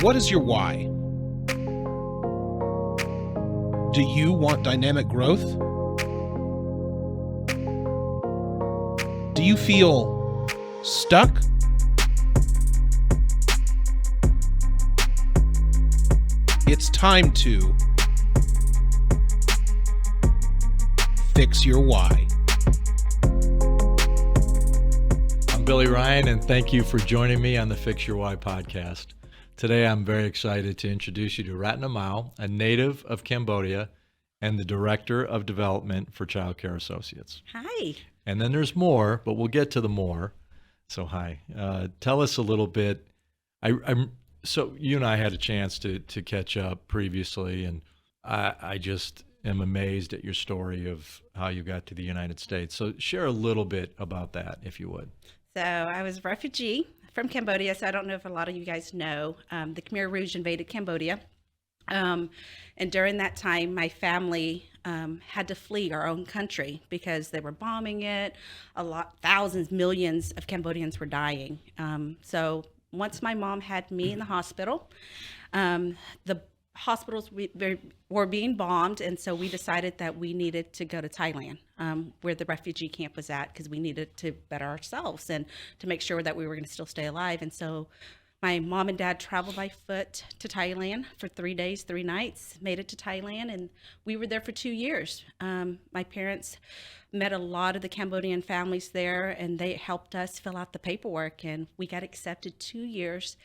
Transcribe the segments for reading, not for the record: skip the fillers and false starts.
What is your why? Do you want dynamic growth? Do you feel stuck? It's time to fix your why. I'm Billy Ryan, and thank you for joining me on the Fix Your Why podcast. Today, I'm very excited to introduce you to Rattana Mao, a native of Cambodia and the Director of Development for Child Care Associates. Hi. And then there's more, but we'll get to the more. So hi. Tell us a little bit. So you and I had a chance to catch up previously, and I just am amazed at your story of how you got to the United States. So share a little bit about that, if you would. So I was a refugee from Cambodia, so I don't know if a lot of you guys know. The Khmer Rouge invaded Cambodia. And during that time, my family had to flee our own country because they were bombing it. Thousands, millions of Cambodians were dying. So once my mom had me in the hospital, the hospitals were being bombed, and so we decided that we needed to go to Thailand, where the refugee camp was at, because we needed to better ourselves and to make sure that we were going to still stay alive. And so my mom and dad traveled by foot to Thailand for 3 days, 3 nights, made it to Thailand, and we were there for 2 years. My parents met a lot of the Cambodian families there, and they helped us fill out the paperwork, and we got accepted 2 years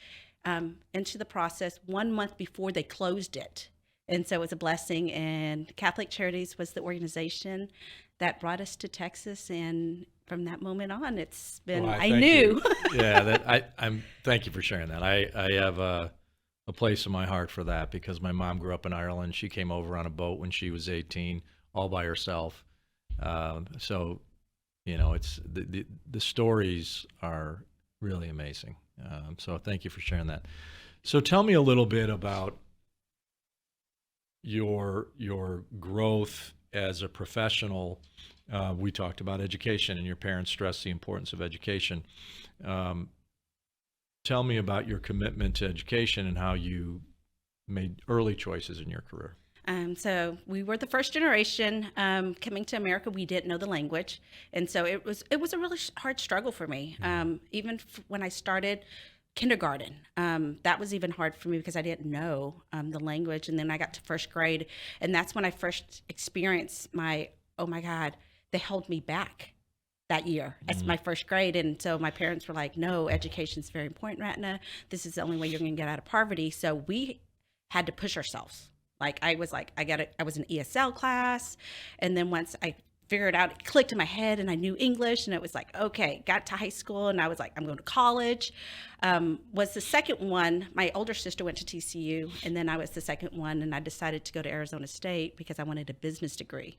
into the process 1 month before they closed it. And so it was a blessing, and Catholic Charities was the organization that brought us to Texas, and from that moment on, it's been, Well, I knew. I'm thank you for sharing that. I have a place in my heart for that, because my mom grew up in Ireland. She came over on a boat when she was 18, all by herself. So, you know, it's the stories are really amazing. So thank you for sharing that. So tell me a little bit about your growth as a professional. We talked about education, and your parents stressed the importance of education. Tell me about your commitment to education and how you made early choices in your career. So we were the first generation coming to America. We didn't know the language, and so it was a really hard struggle for me. Even when I started kindergarten, that was even hard for me because I didn't know the language. And then I got to first grade, and that's when I first experienced oh my God, they held me back that year as my first grade. And so my parents were like, no, education is very important, Rattana. This is the only way you're going to get out of poverty. So we had to push ourselves. I was in ESL class, and then once I figured out, it clicked in my head, and I knew English, and it was like, okay, got to high school, and I was like, I'm going to college. Was the second one. My older sister went to TCU, and then I was the second one, and I decided to go to Arizona State because I wanted a business degree.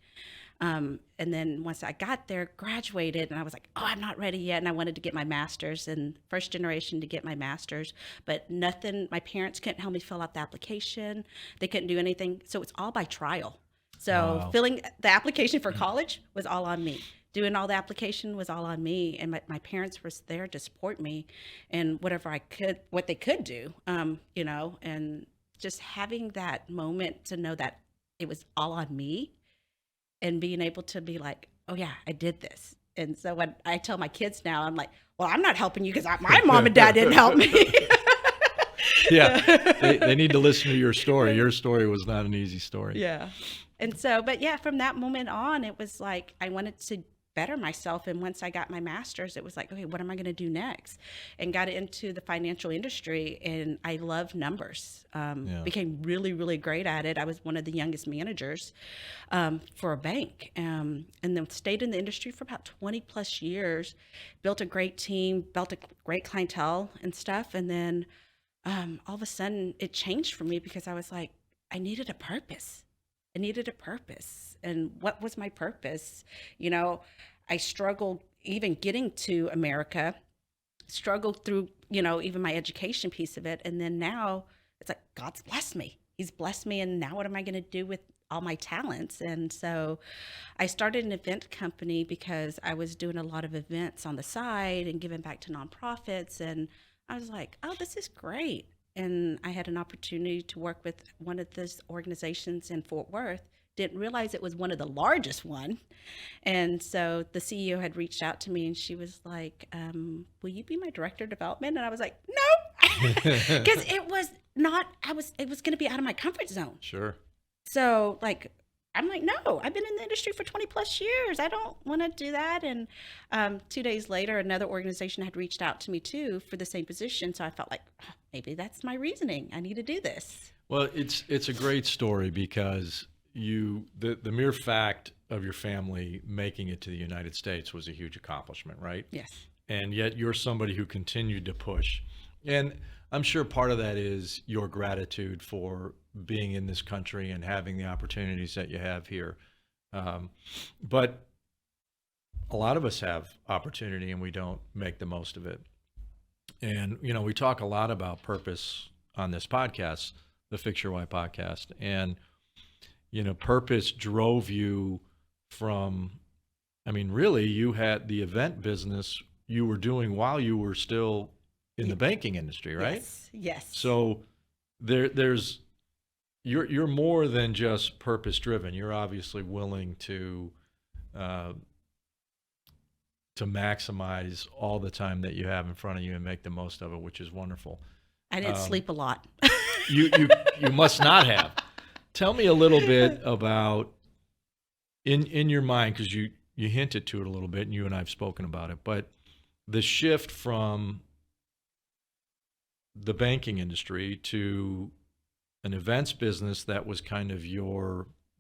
And then once I got there, graduated, and I was like, oh, I'm not ready yet. And I wanted to get my master's, and first generation to get my master's, but nothing, my parents couldn't help me fill out the application. They couldn't do anything. So it's all by trial. So Wow. Filling the application for college was all on me. Doing all the application was all on me. And my parents were there to support me and what they could do, and just having that moment to know that it was all on me, and being able to be like, oh yeah, I did this. And so when I tell my kids now, I'm like, well, I'm not helping you because my mom and dad didn't help me. Yeah, they need to listen to your story. Your story was not an easy story. Yeah. And so, but yeah, from that moment on, it was like, I wanted to better myself. And once I got my master's, it was like, okay, what am I going to do next? And got into the financial industry, and I love numbers. Became really, really great at it. I was one of the youngest managers for a bank, and then stayed in the industry for about 20 plus years, built a great team, built a great clientele and stuff. And then all of a sudden it changed for me because I was like, I needed a purpose. And what was my purpose? I struggled even getting to America, struggled through, even my education piece of it. And then now it's like, God's blessed me. He's blessed me. And now what am I going to do with all my talents? And so I started an event company because I was doing a lot of events on the side and giving back to nonprofits. And I was like, oh, this is great. and I had an opportunity to work with one of those organizations in Fort Worth. Didn't realize it was one of the largest one. And so the CEO had reached out to me and she was like, will you be my director of development? And I was like, no, because it was going to be out of my comfort zone. Sure. So like, I'm like, no, I've been in the industry for 20 plus years. I don't want to do that. And 2 days later, another organization had reached out to me too for the same position. So I felt like, oh, maybe that's my reasoning. I need to do this. Well, it's a great story because the mere fact of your family making it to the United States was a huge accomplishment, right? Yes. And yet you're somebody who continued to push. And I'm sure part of that is your gratitude for being in this country and having the opportunities that you have here. But a lot of us have opportunity and we don't make the most of it. And, we talk a lot about purpose on this podcast, the Fix Your Why podcast. And, purpose drove you from, really you had the event business you were doing while you were still in the banking industry, right? Yes. So you're more than just purpose driven. You're obviously willing to maximize all the time that you have in front of you and make the most of it, which is wonderful. I didn't sleep a lot. You must not have. Tell me a little bit about in your mind, because you hinted to it a little bit and you and I have spoken about it, but the shift from the banking industry to an events business that was kind of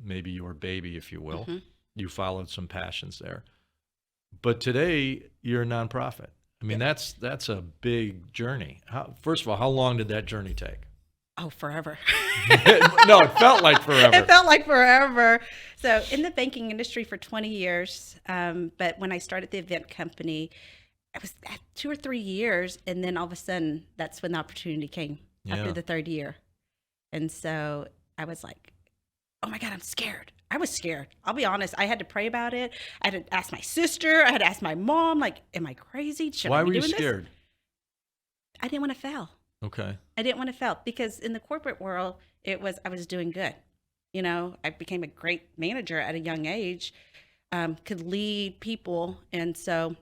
maybe your baby, if you will. Mm-hmm. You followed some passions there. But today you're a nonprofit. That's a big journey. First of all, how long did that journey take? Oh, forever. No, it felt like forever. It felt like forever. So in the banking industry for 20 years, but when I started the event company, it was 2 or 3 years, and then all of a sudden, that's when the opportunity came after the third year. And so I was like, oh my God, I'm scared. I was scared. I'll be honest. I had to pray about it. I had to ask my sister. I had to ask my mom, like, am I crazy? Why were you scared? This? I didn't want to fail. Okay. I didn't want to fail because in the corporate world, I was doing good. I became a great manager at a young age, could lead people. And so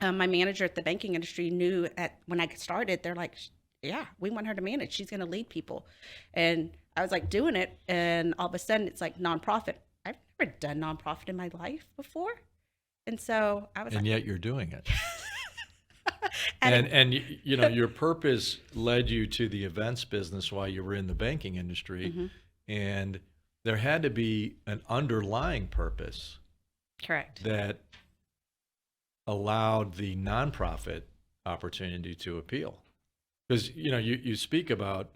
my manager at the banking industry knew when I started, they're like, yeah, we want her to manage. She's going to lead people. And I was like doing it. And all of a sudden it's like nonprofit. I've never done nonprofit in my life before. And so I was and yet you're doing it. and your purpose led you to the events business while you were in the banking industry. Mm-hmm. And there had to be an underlying purpose. Correct. That allowed the nonprofit opportunity to appeal. Because, you speak about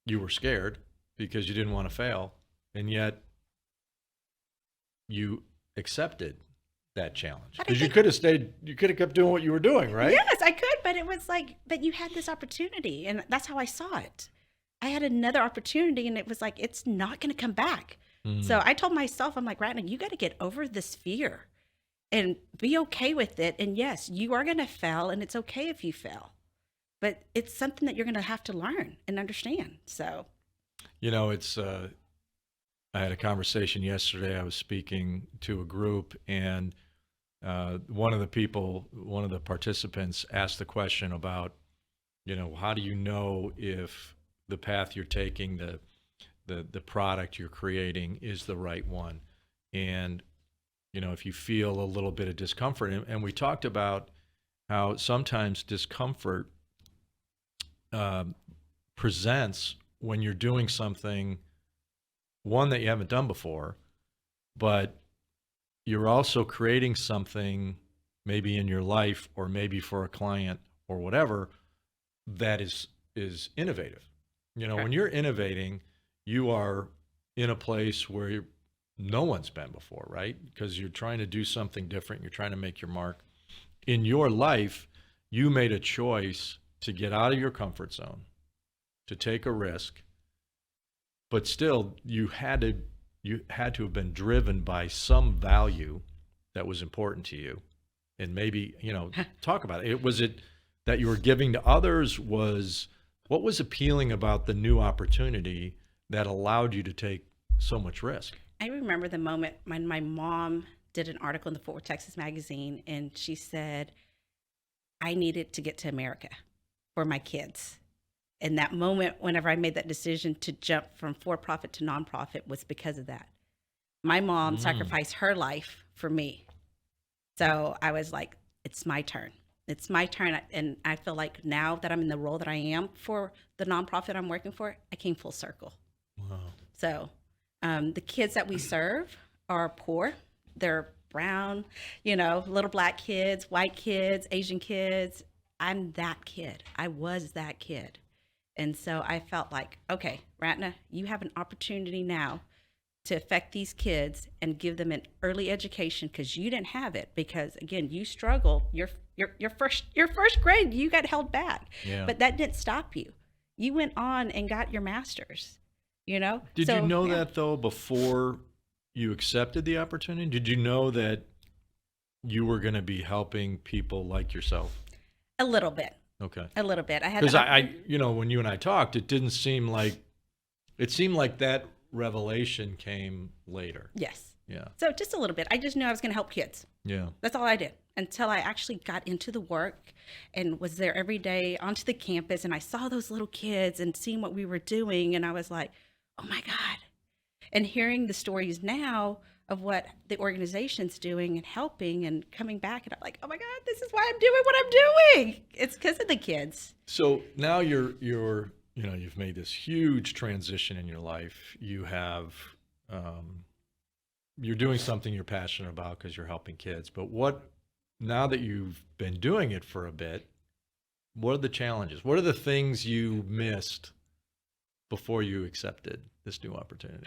you were scared because you didn't want to fail, and yet you accepted that challenge. Because you could have kept doing what you were doing, right? Yes, I could, but it was like, but you had this opportunity, and that's how I saw it. I had another opportunity, and it was like, it's not going to come back. Mm. So I told myself, I'm like, Rattana, you got to get over this fear and be okay with it. And yes, you are going to fail, and it's okay if you fail. But it's something that you're going to have to learn and understand. So, it's, I had a conversation yesterday. I was speaking to a group, and one of the participants asked the question about, how do you know if the path you're taking, the product you're creating is the right one? And, if you feel a little bit of discomfort, and we talked about how sometimes discomfort presents when you're doing something, one, that you haven't done before, but you're also creating something maybe in your life or maybe for a client or whatever that is innovative. When you're innovating, you are in a place where no one's been before, right? Because you're trying to do something different. You're trying to make your mark. In your life, you made a choice to get out of your comfort zone, to take a risk, but still you had to have been driven by some value that was important to you. And maybe, talk about it. Was it that you were giving to others? Was What was appealing about the new opportunity that allowed you to take so much risk? I remember the moment when my mom did an article in the Fort Worth, Texas magazine, and she said, I needed to get to America for my kids. And that moment, whenever I made that decision to jump from for-profit to nonprofit, was because of that. My mom sacrificed her life for me. So I was like, it's my turn. It's my turn. And I feel like now that I'm in the role that I am for the nonprofit I'm working for, I came full circle. Wow. So the kids that we serve are poor. They're brown, little black kids, white kids, Asian kids. I'm that kid. I was that kid. And so I felt like, okay, Rattana, you have an opportunity now to affect these kids and give them an early education, because you didn't have it, because again, you struggled. Your first grade, you got held back. Yeah. But that didn't stop you. You went on and got your master's, Did you know that though before you accepted the opportunity? Did you know that you were going to be helping people like yourself? A little bit. Okay. A little bit. I had Because I when you and I talked, it seemed like that revelation came later. Yes. Yeah. So just a little bit. I just knew I was going to help kids. Yeah. That's all I did, until I actually got into the work and was there every day onto the campus, and I saw those little kids and seeing what we were doing, and I was like, oh my God. And hearing the stories now of what the organization's doing and helping and coming back, and I'm like, oh my God, this is why I'm doing what I'm doing. It's because of the kids. So now you've made this huge transition in your life. You have, you're doing something you're passionate about because you're helping kids. But now that you've been doing it for a bit, what are the challenges? What are the things you missed before you accepted this new opportunity?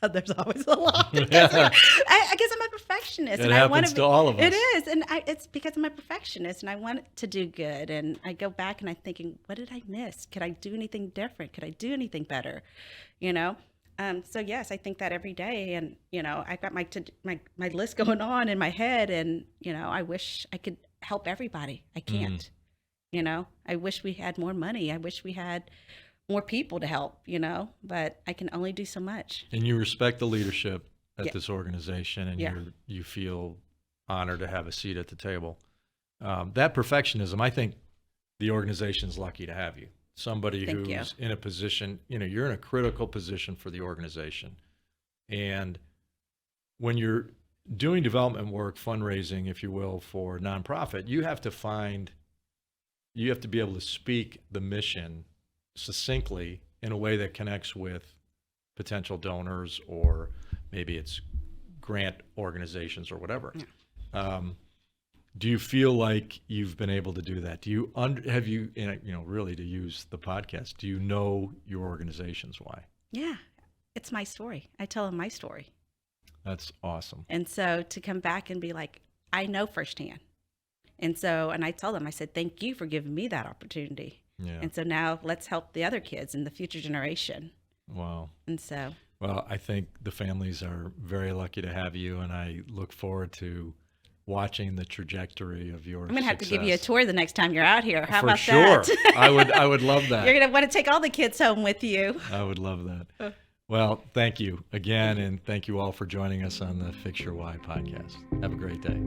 There's always a lot. I guess I'm a perfectionist. It happens to all of us. It is. And it's because I'm a perfectionist and I want to do good. And I go back and I'm thinking, what did I miss? Could I do anything different? Could I do anything better? So yes, I think that every day. And, I've got my list going on in my head. And, I wish I could help everybody. I can't. I wish we had more money. I wish we had more people to help, but I can only do so much. And you respect the leadership at this organization, and Yeah. you feel honored to have a seat at the table. That perfectionism, I think the organization's lucky to have you. Somebody Thank who's you. in a position, you're in a critical position for the organization. And when you're doing development work, fundraising, if you will, for nonprofit, you have to be able to speak the mission succinctly in a way that connects with potential donors, or maybe it's grant organizations or whatever. Yeah. Do you feel like you've been able to do that? Have you, really, to use the podcast, do you know your organization's why? Yeah, it's my story. I tell them my story. That's awesome. And so to come back and be like, I know firsthand. And I tell them, I said, thank you for giving me that opportunity. Yeah. And so now let's help the other kids in the future generation. Wow. And so. Well, I think the families are very lucky to have you, and I look forward to watching the trajectory of your I'm going to have to give success. you a tour the next time you're out here. How For about sure. that? I would love that. You're going to want to take all the kids home with you. I would love that. Well, thank you again, and thank you all for joining us on the Fix Your Why podcast. Have a great day.